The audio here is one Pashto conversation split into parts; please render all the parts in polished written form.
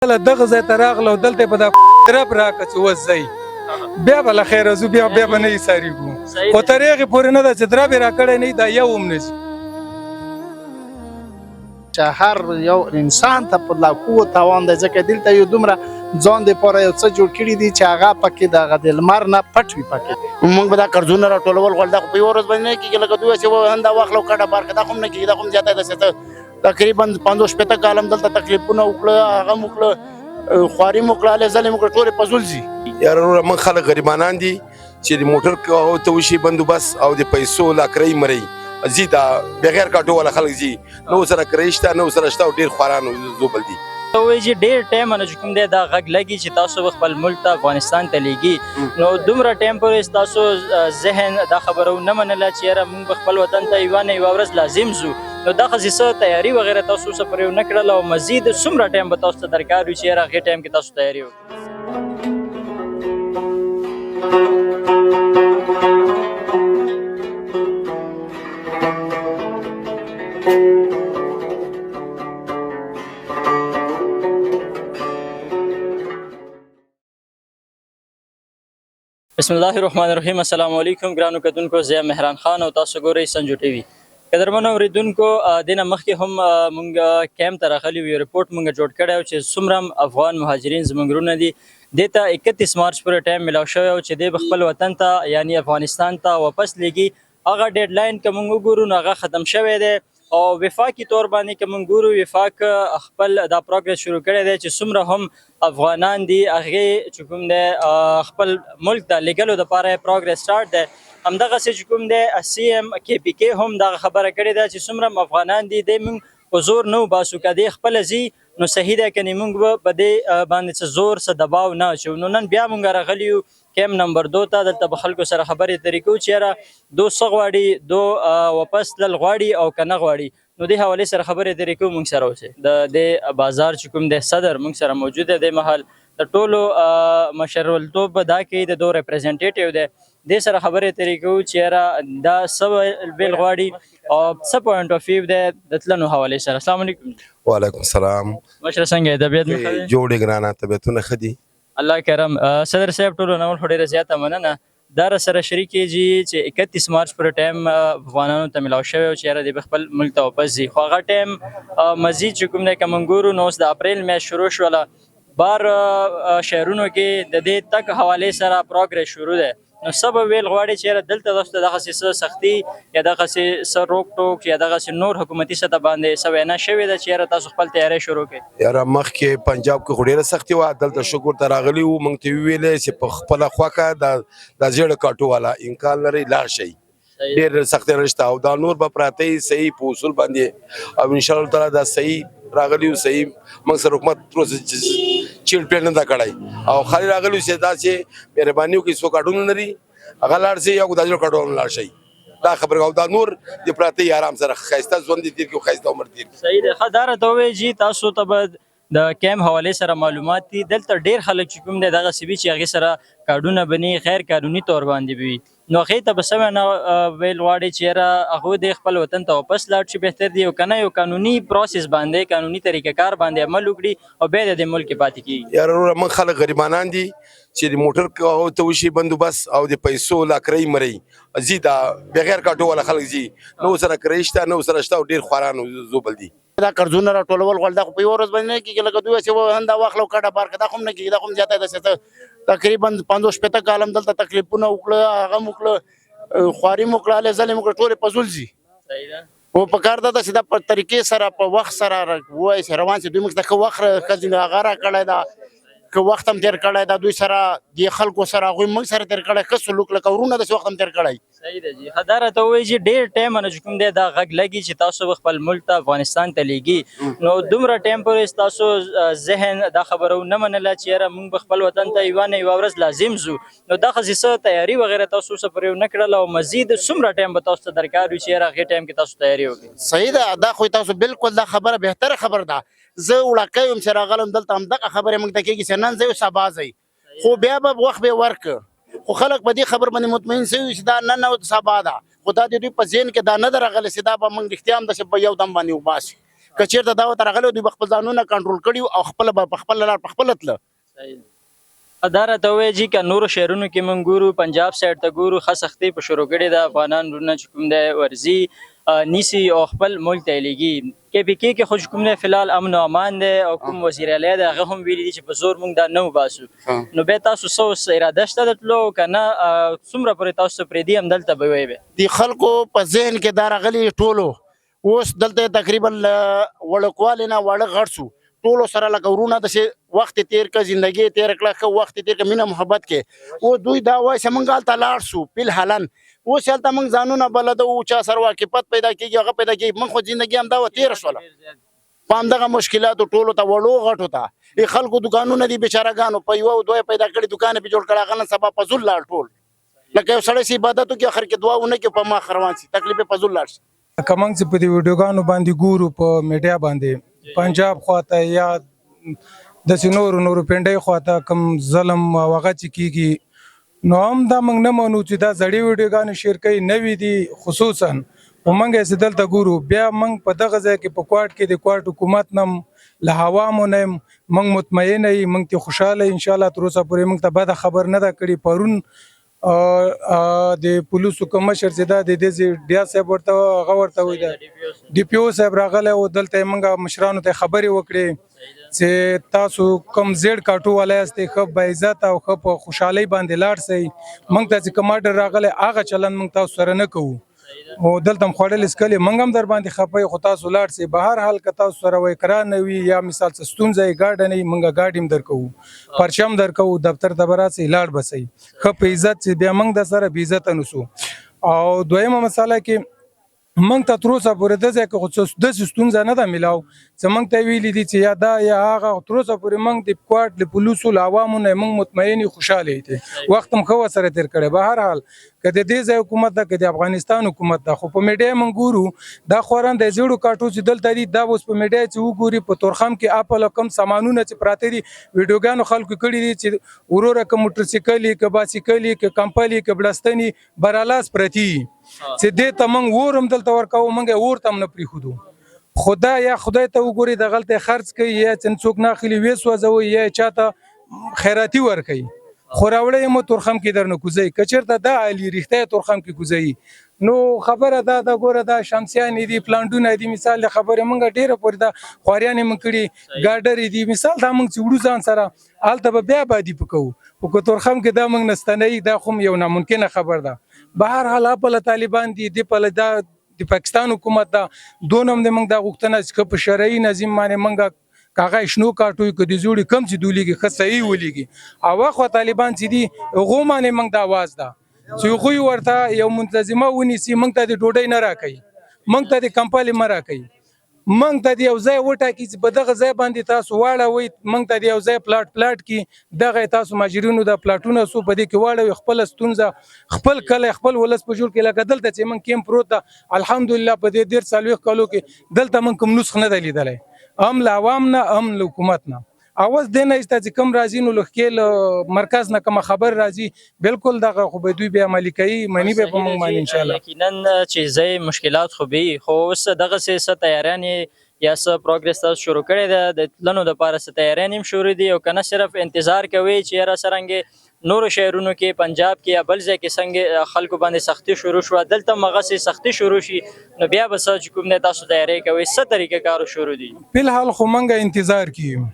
دغه ځای ته راغلو دلته په دا رب راکړه چې اوس ځئ بیا به له خیره ځو بیا به نه ایسارېږو خو تر هغې پورې نه ده چې درب یې راکړی نه وي دا یو هم نه ځي چې هر یو انسان ته په لاکو تاوان دی ځکه دلته یو دومره ځان دپاره یو څه جوړ کړي دي چې هغه پکې د هغه د لمر نه پټ وي پکې موږ به دا قرضونه راټولول غواړو دا خو په یوه ورځ باندې نه کېږي لکه دوی چې هندا واخلو کډه بار کړه دا خو هم نه کېږي دا خو هم زیاته ده چې تقریبا 50-60 کاله دلته تکلیفونه وکړه هغه مو وکړه خواري مو وکړه هلې ځلې مو وکړه ټولې په زول ځي یاره وروره موږ خلک غریبانان دي چې د موټر ته وشي بندوبست او د پیسو لاکرۍ مرۍ ځي دا بغیر کاټو والا خلک ځي نه ورسره کرۍ شته نه ورسره شته او ډېر خواران زوبل دي وایي چې ډېر ټایم نه چې کوم دی دا غږ لګي چې تاسو به خپل ملک ته افغانستان ته لیږي نو دومره ټایم پورې تاسو ذهن دا خبره ونه منله چې یاره موږ به خپل وطن ته یوه نه یوه ورځ لازم ځو نو دغسې څه تیاري وغیره تاسو څه پرې ونه کړله او مزید څومره ټایم به تاسو ته درکار وي چې یاره هغې ټایم کې تاسو تیاري وکړئ بسم الله الرحمن الرحیم السلام علیکم ګرانو کتونکو زه مهران خان او تاسو ګورئ سنجو ټي وي قدرمنو اورېدونکو دینه مخکې هم مونږ کیمپ ته راغلي یو رپورټ مونږ جوړ کړی و چې څومره افغان مهاجرین زموږ وروڼه دي دې ته 31 مارچ پورې ټایم میلاو شوی و چې دی به خپل وطن ته یعنی افغانستان ته واپس لیږي هغه ډیډ لاین که مونږ وګورو نو هغه ختم شوی دی او وفاقي طور باندې که مونږ ګورو وفاق خپل دا پروګرس شروع کړی دی چې څومره هم افغانان دي هغې چې کوم دی خپل ملک ته لیږلو دپاره یې پروګرس سټارټ دی همدغسې چې کوم دی سی ایم کې پي کې هم دغه خبره کړې ده چې څومره هم افغانان دي دی موږ په زور نه وباسو که دی خپله ځي نو صحیح دی که نه موږ به په دې باندې څه زور څه دباو نه اچوو نو نن بیا موږ راغلي یو کیمپ نمبر 2 ته دلته به خلکو سره خبرې اترې کوو چې یاره دو څه غواړي دو واپس تلل غواړي او که نه غواړي نو دې حوالې سره خبرې اترې کوو موږ سره اوسئ د دې بازار چې کوم دی صدر موږ سره موجود دی دې مهال د ټولو مشرولتوب به دا کوي د دو ریپرزنټیټیو دی دې سره خبرې اترې کوو چې یاره دا څه بیل غواړي او څه پوینټ اف ویو دی د تلنو حوالې سره السلام علیکم وعلیکم السلام مشره څنګه یې طبیعت مې ښه دی جوړې ګرانه طبیعتونه ښه دي الله کرم صدر صاحب ټولو نه خو ډېره زیاته مننه دا راسره شریک کېږي چې 31 مارچ پورې ټایم افغانانو ته میلاو شوی و چې یاره دی به خپل ملک ته واپس ځي خو هغه ټایم مزید چې کوم دی که موږ ګورو نو اوس د اپریل میاشت شروع شوله بار شهرونو کې د دې تګ حوالې سره پروګرس شروع دی نو څه به ویل غواړي چې یاره دلته تاسو ته دغسې څه سختي یا دغسې څه روک ټوک یا دغسې نور حکومتي سطح باندې څه وینا شوې ده چې یاره تاسو خپل تیاری شروع کړئ یاره مخکې پنجاب کې خو ډېره سختي وه دلته شکر ته راغلي وو موږ ته وویلې چې په خپله خوښه دا زیړه کاټو والا امکان لري لاړ شئ ډېر سختي نشته او دا نور به پراته وي صحیح په اصول باندې او انشاءالله تعالی دا صحیح راغلي وو صحیح موږ سره حکومت چیړ پیړ نه ده کړی او خالي راغلي وو چې داسې مهرباني وکړي څوک کاټونه لري هغه لاړ شي یا دا زیړه کاټو لاړ شي دا خبره او دا نور د پراته آرام سره ښایسته ژوند دې تېر کړي ښایسته عمر تېر کړي صحیح دی ښه دا راته ووایي چې تاسو ته به د کیمپ حوالې سره معلومات دي دلته ډېر خلک چې کوم دی دغسې وي چې هغې سره کارډونه به نه غیر قانوني طور باندې به وي نو هغې ته به څه وینا ویل غواړي چې یاره هغوی د خپل وطن ته واپس لاړ شي بهتر دی او که نه یو قانوني پروسس باندې قانوني طریقه کار باندې عمل وکړي او بیا د دې ملک کې پاتې کېږي یاره وروره موږ خلک غریبانان دي چې د موټر ته وشي بندوبست او د پیسو لاکرۍ مرۍ ځي دا بغیر کاټو والا خلک ځي نه ورسره کرۍ شته نه ورسره شته او ډېر خواران زوبل دي دا قرضونه راټولول غواړو دا خو په یوه ورځ باندې نه کېږي لکه دوی چې هندا واخلو کډه بار کړه دا خو هم نه کېږي دا خو هم زیاته ده چې تقریبا 50-60 کاله دلته تکلیفونه وکړه هغه مو وکړه خواري مو وکړه هلې ځلې مو وکړه ټولې په زول ځي خو په کار دا ده چې دا په طریقې سره په وخت سره ووایي چې روان شي دوی موږ ته ښه وخت ښځې هغه راکړی ده که وخت هم تېر کړی دا دوی سره د خلکو سره هغوی موږ سره تېر کړی ښه سلوک لکه ورونه داسې وخت هم تېر کړی صحیح ده جي ښه دا راته ووایي چې ډېر ټایم نه چې کوم دی دا غږ لګي چې تاسو به خپل ملک ته افغانستان ته لیږي نو دومره ټایم پورې ستاسو ذهن دا خبره ونه منله چې یاره موږ به خپل وطن ته یوه نه یوه ورځ لازم ځو نو دغسې څه تیاري وغیره تاسو څه پرې ونه کړله او مزید څومره ټایم به تاسو ته درکار وي چې یاره هغې ټایم کې تاسو تیاري وکړئ صحیح ده دا خو تاسو بالکل دا خبره بهتره خبر ده زه وړاکی یم چې راغلم دلته همدغه خبرې موږ ته کېږي چې نن ځئ او سبا ځئ خو بیا به وخت به ورکړه خو خلک په دې خبر باندې مطمئن شوي چې دا نن او سبا ده خو دا د دوی په ذهن کې دا نه ده راغلی چې دا به موږ رښتیا هم داسې په یو دم باندې وباسي که چېرته دا ورته راغلی دوی به خپل ځانونه کنټرول کړي او خپله به په خپله لار په خپله تله. دا راته ووایه جي که نورو شهرونو کې موږ ګورو پنجاب سایډ ته ګورو ښه سختۍ په شروع کړې ده افغانان وروڼه چې کوم دی ورځي نیسي او خپل ملک ته یې لیږي. KPK کې خو چې کوم دی فلحال امن او امان دی او کوم وزیر اعلی دی هغه هم ویلي دي چې په زور موږ دا نه وباسو. نو بیا تاسو څه اوس اراده شته د تلو که نه څومره پورې تاسو پرېږدي همدلته به وی بیا د خلکو په ذهن کې دا راغلي ټولو اوس دلته تقریبا وړکوالې نه واړه غټ شو ټولو سره لکه ورونه داسې وخت تیر که زندګي تیر کړه ښه وخت تیر که مینه محبت کې او دوی دا وایي چې موږ هلته لاړ شو فلحالا اوس هلته موږ ځانونه بلده وو چا سره واقفیت پیدا کېږي هغه پیدا کېږي موږ خو زندګي همدا وه تېره شوله په همدغه مشکلاتو ټولو ته وړو غټو ته خلکو دوکانونه دي بېچارهګانو په یوه دوه پیدا کړي دوکان یې پې جوړ کړی هغه نن سبا په زور لاړ ټول لکه یو سړی چې عبادت وکړي اخر کې دعا ونه کړي په مخ روان شي تکلیف یې په زور لاړ شي. که موږ چې په دې ویډیوګانو باندې ګورو په میډیا باندې پنجاب خواته یا داسې نورو پنډۍ خواته کوم ظلم او هغه چې کېږي نو هم دا موږ نه منو چې دا زړې ویډیوګانې شیر کوي نوي دي خصوصا خو موږ یې چې دلته ګورو بیا موږ په دغه ځای کې په کوارټ کې د کوارټ حکومت نه هم له عوامو نه هم موږ مطمئنه یو موږ ته خوشحاله انشاءالله تر اوسه پورې موږ ته بده خبر نه ده کړې. پرون د پولیسو کوم مشر چې دا د دې ډیا صاحب ورته هغه ورته وایي دا DPO صاحب راغلی او دلته یې موږ مشرانو ته خبرې وکړې چې تاسو کوم زیړ کاټو والا یاستئ ښه باعزت او ښه په خوشحالۍ باندې لاړ سئ موږ ته چې کوم آرډر راغلی هغه چلند موږ تاسو سره نه کوو او دلته هم خوړل څښلې موږ هم در باندې خفه یو خو تاسو لاړ سئ به هر حال که تاسو سره وایي کرار نه وي یا مثال څه ستونزه یې ګاډه نه وي موږ ګاډ هم درکوو پرچم درکوو دفتر ته به راسئ لاړ به سئ ښه په عزت چې بیا موږ در سره بې عزته نه سو. او دویمه مسله کې موږ ته تر اوسه پورې د ځای کې خو داسې ستونزه نه ده میلاو چې موږ ته ویلي دي چې یا دا یا هغه تر اوسه پورې موږ د کوارټ د پولیسو له عوامو نه موږ مطمئن یو خوشحاله دي وخت هم ښه ورسره تېر کړی به هر حال که د دې ځای حکومت ده که د افغانستان حکومت ده خو په میډیا موږ ګورو دا خورا د زیړو کاټو چې دلته دي دا اوس په میډیا چې وګوري په تورخم کې اپل او کم سامانونه چې پراته دي ویډیوګانو خلکو کړي دي چې وروره که موټرسایکل یې که باسیکل یې که کمپل یې که بړستن یې برالاس پرتي چې دې ته موږ اور هم دلته ورکوو موږ یې اور ته هم نه پرېښودو خدا یا خدای ته وګوري دغلته خرڅ کوي یا څوک ناخلي ویې سوځوي یا چاته خیراتي ورکوي خو راوړی یې مو تورخم کې درنه کوزوي که چېرته دا علي رښتیا تورخم کې کوزوي نو خبره دا ده ګوره دا شمسیانې دي پلانټونه دي مثال د خبرې موږ ډېره پورې دا خواريانې موږ کړي ګاډرې دي مثال دا موږ چې وړو ځان سره هلته به بیا ابادي په کوو خو که تورخم کې دا موږ نستنوي دا خو یو ناممکنه خبر ده. به هر حال اپله طالبان دي د پله دا د پاکستان حکومت ده دونه هم د موږ دا غوښتنه چې په شرعي نظم باندې موږ کاغه شنو کاټوي که د زوړي کم چې دولیږي ښه صحیح ولیږي او اخوا طالبان چې دي هغو باندې موږ د اواز ده چې هغوی ورته یو منتظمه ونیسي موږ ته د ډوډۍ نه راکوي موږ ته د کمپالې مه راکوي موږ ته د یو ځای وټاکي چې په دغه ځای باندې تاسو واړوئ موږ ته د یو ځای پلاټ کې دغه تاسو ماجرینو د پلاټونه سو په دې کې واړوئ خپله ستونزه خپل کلی خپل ولس په جوړ کړي لکه دلته چې موږ کیم پروت ده الحمدلله په دې 1.5 کالو کې دلته موږ کوم نسخ نه دی لیدلی هم له عوام نه هم له حکومت نه اواز دې نه ایسته چې کوم راځي نو لښکې له مرکز نه کومه خبر راځي بالکل دغه خو به دوی بیا عملي کوي مني به په موږ باندې انشاءالله یقینا چې ځای مشکلات خو به خو اوس دغه څه تیاریانې یا څه پروګرس تاسو شروع کړی ده د تلنو دپاره څه تیاریانې هم شروع دي او که نه صرف انتظار کوي چې یاره څرنګې نورو شهرونو کې پنجاب کې یا بل ځای کې څنګه خلکو باندې سختي شروع شوه دلته هم هغسې سختي شروع شي نو بیا به څه چې کوم دی تاسو تیاری کوئ څه طریقه کارو شروع دي فلحال خو موږ انتظار کیو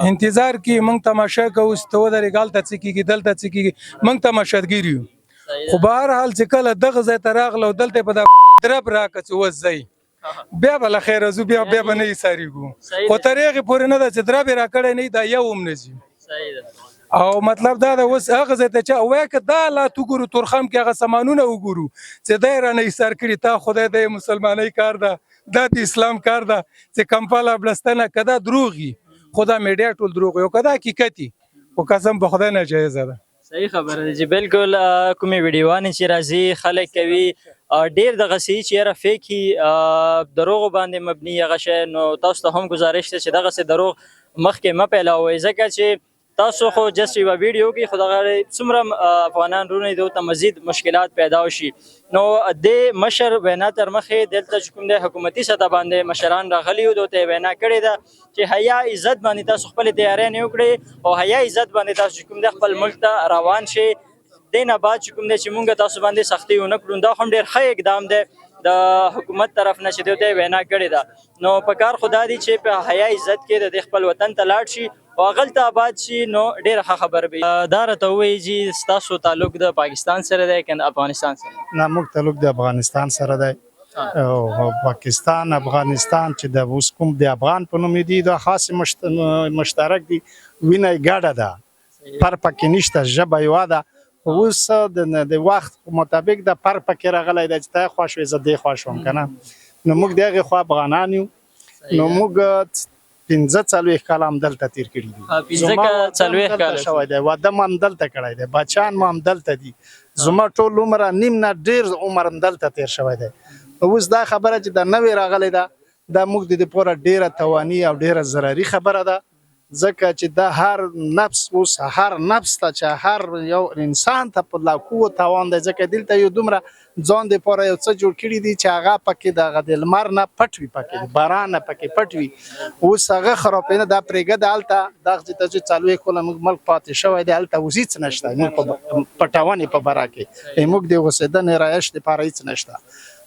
انتظار کې موږ تماشا کوو چې ته ودرېږه هلته څه کېږي دلته څه کېږي موږ تماشاګیر یو خو به هر حال چې کله دغه ځای ته راغله او دلته به دا درب راکړه چې اوس ځئ بیا به له خیره ځو بیا به نه ایسارېږو خو تر هغې پورې نه ده چې درب یې راکړی نه دا یو هم نه ځي او مطلب دا ده اوس هغه ځای ته چې وایه که دا حالات وګورو تورخم کې هغه سامانونه وګورو چې دی رانه ایسار کړي تا خدای د مسلمانۍ کار ده دا د اسلام کار ده چې کمپاله بړستنه که دا دروغ وي خو دا میډیا ټول دروغ وي او که دا حقیقت وي خو قسم په خدای ناجایزه ده. صحیح خبره ده چې بالکل کومې ویډیوانې چې راځي خلک کوي ډېر دغسې چې یاره فیک وي دروغو باندې مبني هغه شی نو تاسو ته هم ګزارش ده چې دغسې دروغ مخکې مه پیلوئ ځکه چې تاسو خو جست یوه ویډیو کې خو دغه څومره افغانان رونه دي ته مزید مشکلات پیدا وشي نو د مشر وینا تر مخې دلته چې کوم د حکومتي سطح باندې مشران راغلي وو دوی ته وینا کړې ده چې حیا عزت باندې تاسو خپل تیاری نه وکړئ او حیا عزت باندې تاسو کوم د خپل ملک ته روان شي دینه بعد چې کوم دی چې مونږ تاسو باندې سختي ونه کړو دا هم ډېر ښه اقدام دی د حکومت طرف نه چې دوی ته وینا کړې ده نو په کار خدا دی چې په حیا عزت کې د خپل وطن ته لاړ شي او هغلته آباد شي نو ډېره ښه خبره وي دا راته ووایي چې ستاسو تعلق د پاکستان سره دی که افغانستان سره نه موږ تعلق د افغانستان سره دی او پاکستان افغانستان چې د اوس کوم د افغان په نوم دي دا خاص مشترک دي وینه یې ګډه ده پر پکې نشته ژبه یوه ده اوس د وخت مطابق د پر پکې راغلی دی چې ته خوښ وې زه دې خوښ وم که نه نو موږ د هغې خوا افغانان یو نو موږ 45 کاله هم دلته تیر کړي دي زما دلته شوی دی واده مو هم دلته کړی دی بچیان مو هم دلته دي زما ټول عمره نیم نه ډېر عمر هم دلته تیر شوی دی اوس دا خبره چې د نوې راغلی ده دا موږ د دې پوره ډېره تواني او ډېره ضرري خبره ده ځکه چې دا هر نفس اوس هر نفس ته چې هر یو انسان ته په لاکو تاوان دی ځکه دلته یو دومره ځان دپاره یو څه جوړ کړي دي چې هغه پکې دغه د لمر نه پټ وي پکې باران نه پکې پټ وي اوس هغه خرابېده دا پرېږده د هلته دغه ته چې څلوېښت کاله موږ ملک پاتې شوی دی هلته اوس هېڅ نشته موږ په پټونې په باره کې موږ د اوسېدنې رایش دپاره هېڅ نشته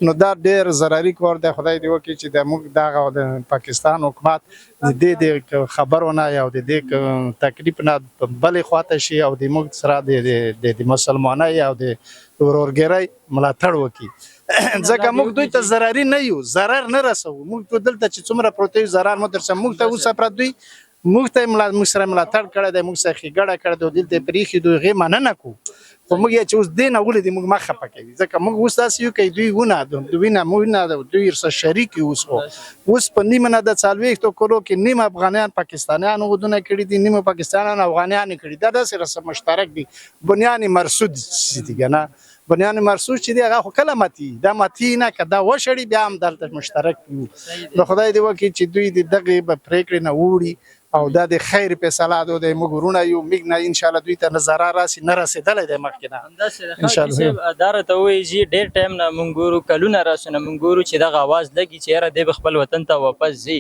نو دا ډېر ضرري کار دی خدای دې وکړي چې د موږ دغه د پاکستان حکومت د دې د خبرو نه یا د دې تکلیف نه بلې خواته شي او د موږ سره د مسلمانۍ او د ورورګرۍ ملاتړ وکړي ځکه موږ دوی ته ضرري نه یو ضرر نه رسوو موږ دلته چې څومره پروت یو ضرر مو درسه موږ ته اوسه پرت دوی موږ سره ملاتړ کړی دی موږ سره ښېګړه کړې ده دلته یې پرېښي دوی هغې مننه کوو خو موږ یې چې اوس دې نه ولیدې موږ مه خفه کوي ځکه موږ اوس داسې یو که دوی وینه دوی سره شریک یو اوس په نیمه نه د 40 کلو کې نیم افغانیان پاکستانیانو ودونه کړي دي نیم پاکستانیان افغانیان کړي دا داسې رسم مشترک دي بنیان مرصود دي که نه بنیان مرصود چې دی هغه خو کله ماتي دا ماتي نه که دا وشړي بیا هم دلته مشترک یو د خدای دې وکړي چې دوی د دغې پرېکړې نه ووړي او دا د خیر فیصله ده د موږ ورونه یو موږ نه انشاءالله دوی ته نه ضرر راسي نه رسېدلی دی مخکې نه انشاءالله دا راته ووایي چې ډېر ټایم نه موږ ګورو کلونه راسو نه موږ ګورو چې دغه اواز لګي چې یاره دی به خپل وطن ته واپس ځي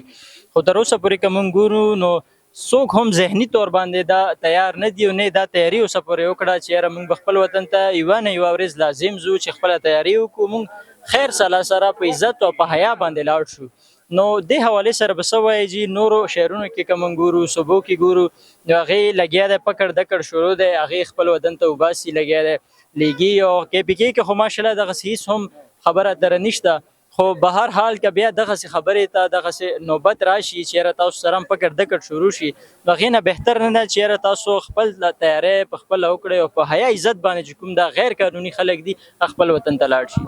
خو تر اوسه پورې که موږ ګورو نو څوک هم ذهني طور باندې دا تیار نه دي او نه دا تیاري اوسه پورې وکړه چې یاره موږ به خپل وطن ته یوه نه یوه ورځ لازم ځو چې خپله تیاري وکړو موږ خیر سره په عزت او په حیا باندې لاړ شو نو دې حوالې سره به څه وایي چې نورو شهرونو کې که موږ ګورو صوبو کې ګورو نو هغې لګیا دی پکړ دکړ شروع دی هغې خپل وطن ته وباسي لګیا دی لیږي او کې پي کې خو ماشاءالله دغسې هېڅ هم خبره دره نشته خو به هر حال که بیا دغسې خبرې ته دغسې نوبت راشي چې یاره تاسو سره هم پکړ دکړ شروع شي نو هغې نه بهتر نه ده چې یاره تاسو خپل تیاری په خپله وکړئ او په حیا عزت باندې چې کوم دا غیر قانوني خلک دي خپل وطن ته لاړ شي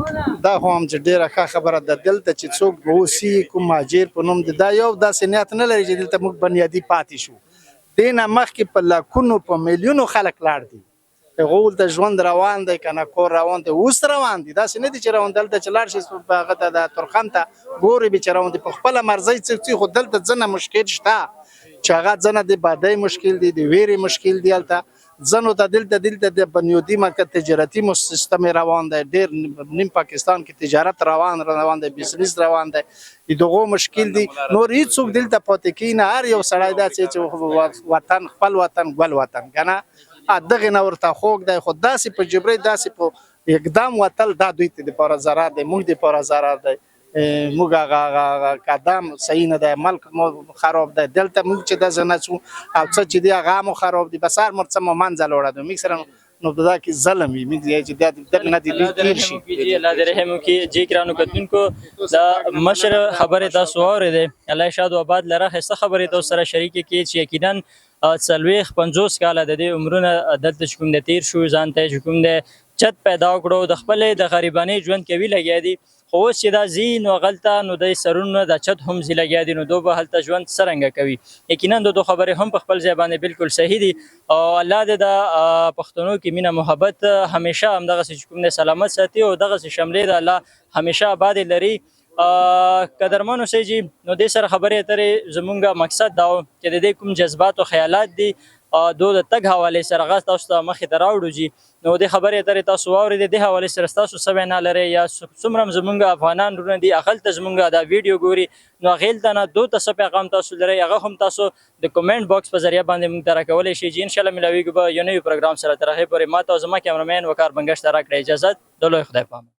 دا خو هم چې ډېره ښه خبره ده دلته چې څوک اوسي کوم مهاجر په نوم دی دا یو داسې نیت نه لري چې دلته موږ بنیادي پاتې شو دې نه مخکې په لاکونو په میلیونو خلک لاړ دي هغوی دلته ژوند روان دی که نه کور روان دی اوس روان دي داسې نه دي چې روان دلته چې لاړ شي په هغه ته د ترخم ته ګورې به چې روان دي په خپله مرضۍ څه خو دلته ځنه مشکل شته چې هغه ځنه د بادۍ مشکل دي د ویرې مشکل دی هلته ځنو ته دلته د بنیادي مرکز تجارتي سیستم روان دی ډېر نیم پاکستان کې تجارت روان دی بزنس روان دی د دغو مشکل دي نور هېڅوک دلته پاتې کېږي نه هر یو سړی دا چې وطن خپل وطن ګل وطن که نه دغې نه ورته خوږ دی خو داسې په جبري داسې په اقدام وتل دا دوی ته دپاره ضرر دی موږ دپاره ضرر دی موږ هغه قدم صحیح نه دی ملک مو خراب دی دلته موږ چې داسې نه څو او څه چې دی هغه مو خراب دی بس هر مر څه مو منځه لوړه دی موږ سره نو په دا کې ظلم وي موږ چې دغې نه دي تېر شي الله دې رحم وکړي جی ګرانو کتونکو د مشر خبرې تاسو واورېدې الله شاد و آباد لره ښایسته خبرې تاسو سره شریکې کړي چې یقینا 40-50 کاله د دې عمرونه دلته چې کوم دی تېر شو ځان ته چې کوم دی چت پیدا کړو د خپلې د غریبانۍ ژوند کوي لګیا دي خو اوس چې دا ځي نو هغلته نو د سرونو د چت هم ځي لګیا دي نو دو به هلته ژوند څرنګه کوي یقینا دو خبرې هم په خپل ځای باندې بالکل صحیح دي او الله دې د پښتنو کې مینه محبت همیشه همدغسې چې کوم دی سلامت ساتي او دغسې شملې د الله همیشه آباد لري قدرمنو سي جي نو دې سره خبرې اترې زمونږ مقصد دا و چې د دې کوم جذبات او خیالات دي دو د تګ حوالې سره هغه تاسو ته مخې ته راوړو جي نو د خبرې اترې تاسو واورېدې دې حوالې سره ستاسو څه وینا لرئ یا څومره هم زمونږ افغانان وروڼه دي هغلته زمونږ دا ویډیو ګوري نو هغې ته نه دو ته څه پیغام تاسو لرئ هغه هم تاسو د کومنټ باکس په ذریعه باندې موږ ته راکولی شئ چې انشاءالله ملاویږو به یو نوي پروګرام سره تر هغې پورې ما ته او زما کیمرمین وقار بنګش ته راکړئ اجازت د لوی خدای په امان